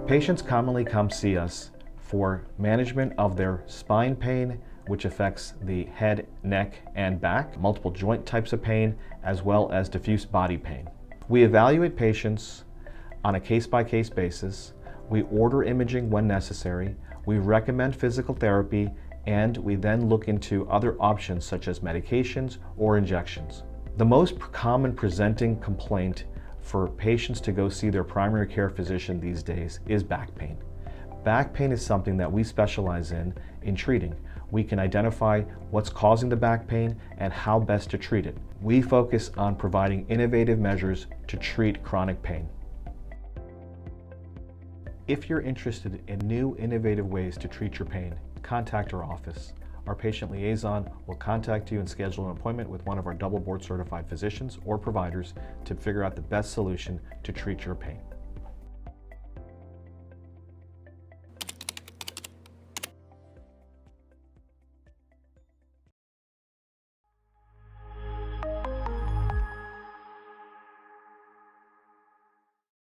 Patients commonly come see us for management of their spine pain, which affects the head, neck, and back, multiple joint types of pain, as well as diffuse body pain. We evaluate patients on a case-by-case basis. We order imaging when necessary. We recommend physical therapy, and we then look into other options such as medications or injections. The most common presenting complaint for patients to go see their primary care physician these days is back pain. Back pain is something that we specialize in treating. We can identify what's causing the back pain and how best to treat it. We focus on providing innovative measures to treat chronic pain. If you're interested in new innovative ways to treat your pain, contact our office. Our patient liaison will contact you and schedule an appointment with one of our double board certified physicians or providers to figure out the best solution to treat your pain.